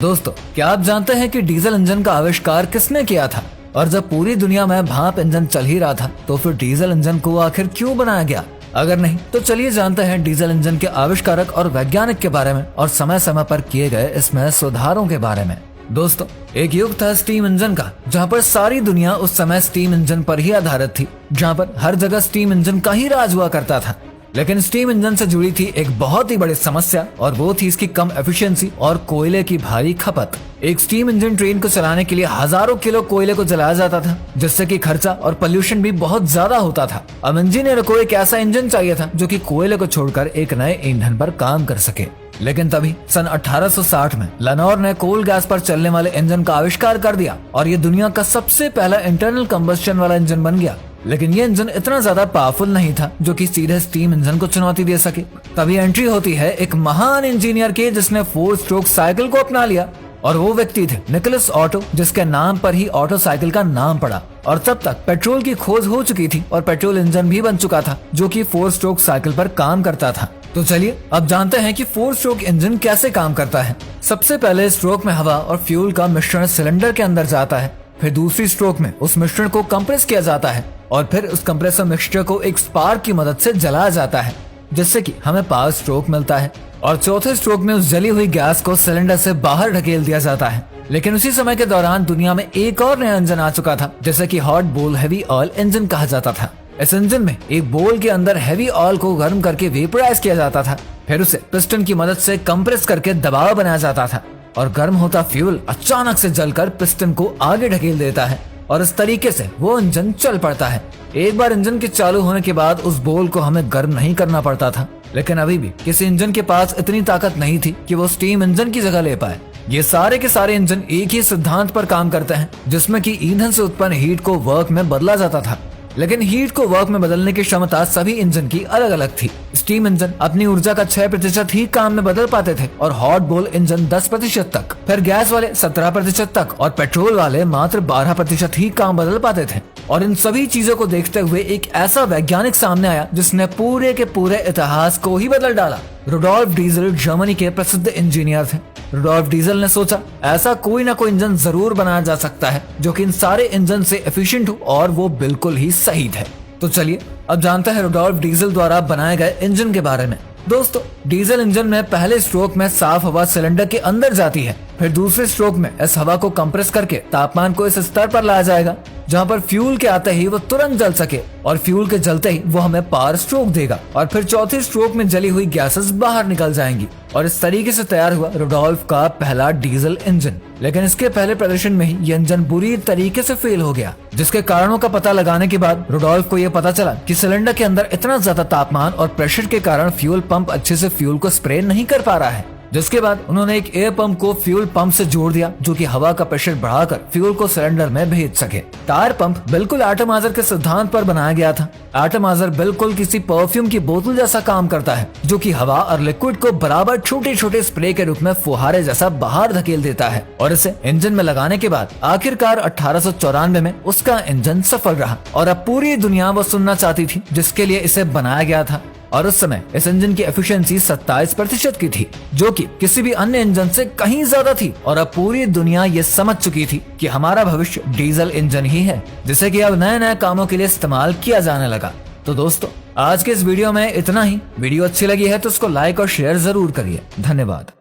दोस्तों, क्या आप जानते हैं कि डीजल इंजन का आविष्कार किसने किया था? और जब पूरी दुनिया में भाप इंजन चल ही रहा था तो फिर डीजल इंजन को आखिर क्यों बनाया गया? अगर नहीं तो चलिए जानते हैं डीजल इंजन के आविष्कारक और वैज्ञानिक के बारे में और समय समय पर किए गए इसमें सुधारों के बारे में। दोस्तों, एक युग था स्टीम इंजन का, जहाँ पर सारी दुनिया उस समय स्टीम इंजन पर ही आधारित थी, जहाँ पर हर जगह स्टीम इंजन का ही राज हुआ करता था। लेकिन स्टीम इंजन से जुड़ी थी एक बहुत ही बड़ी समस्या और वो थी इसकी कम एफिशिएंसी और कोयले की भारी खपत। एक स्टीम इंजन ट्रेन को चलाने के लिए हजारों किलो कोयले को जलाया जाता था, जिससे कि खर्चा और पोल्यूशन भी बहुत ज्यादा होता था। अब इंजीनियर को एक ऐसा इंजन चाहिए था जो कि कोयले को छोड़कर एक नए ईंधन पर काम कर सके। लेकिन तभी सन 1860 में लेनोर ने कोल गैस पर चलने वाले इंजन का आविष्कार कर दिया और ये दुनिया का सबसे पहला इंटरनल कंबस्शन वाला इंजन बन गया। लेकिन ये इंजन इतना ज्यादा पावरफुल नहीं था जो कि सीधे स्टीम इंजन को चुनौती दे सके। तभी एंट्री होती है एक महान इंजीनियर की, जिसने 4 स्ट्रोक साइकिल को अपना लिया, और वो व्यक्ति थे निकोलस ऑटो, जिसके नाम पर ही ऑटो साइकिल का नाम पड़ा। और तब तक पेट्रोल की खोज हो चुकी थी और पेट्रोल इंजन भी बन चुका था जो कि 4 स्ट्रोक साइकिल पर काम करता था। तो चलिए अब जानते हैं कि 4 स्ट्रोक इंजन कैसे काम करता है। सबसे पहले स्ट्रोक में हवा और फ्यूल का मिश्रण सिलेंडर के अंदर जाता है, फिर दूसरी स्ट्रोक में उस मिश्रण को कंप्रेस किया जाता है और फिर उस कंप्रेसर मिक्सचर को एक स्पार्क की मदद से जलाया जाता है, जिससे कि हमें पावर स्ट्रोक मिलता है। और चौथे स्ट्रोक में उस जली हुई गैस को सिलेंडर से बाहर ढकेल दिया जाता है। लेकिन उसी समय के दौरान दुनिया में एक और नया इंजन आ चुका था, जैसे कि हॉट बोल हेवी ऑयल इंजन कहा जाता था। इस इंजन में एक बोल के अंदर हेवी ऑयल को गर्म करके वेपराइज किया जाता था, फिर उसे पिस्टन की मदद से कंप्रेस करके दबाव बनाया जाता था और गर्म होता फ्यूल अचानक से जलकर पिस्टन को आगे ढकेल देता है और इस तरीके से वो इंजन चल पड़ता है। एक बार इंजन के चालू होने के बाद उस बोल को हमें गर्म नहीं करना पड़ता था, लेकिन अभी भी किसी इंजन के पास इतनी ताकत नहीं थी कि वो स्टीम इंजन की जगह ले पाए। ये सारे के सारे इंजन एक ही सिद्धांत पर काम करते हैं, जिसमें कि ईंधन से उत्पन्न हीट को वर्क में बदला जाता था। लेकिन हीट को वर्क में बदलने की क्षमता सभी इंजन की अलग अलग थी। स्टीम इंजन अपनी ऊर्जा का 6% ही काम में बदल पाते थे और हॉट बोल इंजन 10% तक, फिर गैस वाले 17% तक और पेट्रोल वाले मात्र 12% ही काम बदल पाते थे। और इन सभी चीजों को देखते हुए एक ऐसा वैज्ञानिक सामने आया जिसने पूरे के पूरे इतिहास को ही बदल डाला। रुडोल्फ डीजल जर्मनी के प्रसिद्ध इंजीनियर थे। रुडोल्फ डीजल ने सोचा ऐसा कोई ना कोई इंजन जरूर बनाया जा सकता है जो कि इन सारे इंजन से एफिशिएंट हो और वो बिल्कुल ही सही थे। तो चलिए अब जानते हैं रुडोल्फ डीजल द्वारा बनाए गए इंजन के बारे में। दोस्तों, डीजल इंजन में पहले स्ट्रोक में साफ हवा सिलेंडर के अंदर जाती है, फिर दूसरे स्ट्रोक में इस हवा को कंप्रेस करके तापमान को इस स्तर पर लाया जाएगा जहां पर फ्यूल के आते ही वो तुरंत जल सके और फ्यूल के जलते ही वो हमें पावर स्ट्रोक देगा और फिर चौथे स्ट्रोक में जली हुई गैसेस बाहर निकल जाएंगी। और इस तरीके से तैयार हुआ रुडोल्फ का पहला डीजल इंजन। लेकिन इसके पहले प्रदर्शन में ही ये इंजन बुरी तरीके से फेल हो गया, जिसके कारणों का पता लगाने के बाद रुडोल्फ को ये पता चला कि सिलेंडर के अंदर इतना ज्यादा तापमान और प्रेशर के कारण फ्यूल पंप अच्छे से फ्यूल को स्प्रे नहीं कर पा रहा है। जिसके बाद उन्होंने एक एयर पंप को फ्यूल पंप से जोड़ दिया, जो कि हवा का प्रेशर बढ़ाकर फ्यूल को सिलेंडर में भेज सके। टायर पंप बिल्कुल एटमाइजर के सिद्धांत पर बनाया गया था। एटमाइजर बिल्कुल किसी परफ्यूम की बोतल जैसा काम करता है, जो कि हवा और लिक्विड को बराबर छोटे छोटे स्प्रे के रूप में फुहारे जैसा बाहर धकेल देता है। और इसे इंजन में लगाने के बाद आखिरकार 1894 में उसका इंजन सफल रहा और अब पूरी दुनिया वो सुनना चाहती थी जिसके लिए इसे बनाया गया था। और उस समय इस इंजन की एफिशिएंसी 27% की थी, जो कि किसी भी अन्य इंजन से कहीं ज्यादा थी। और अब पूरी दुनिया ये समझ चुकी थी कि हमारा भविष्य डीजल इंजन ही है, जिसे कि अब नए नए कामों के लिए इस्तेमाल किया जाने लगा। तो दोस्तों, आज के इस वीडियो में इतना ही। वीडियो अच्छी लगी है तो उसको लाइक और शेयर जरूर करिए। धन्यवाद।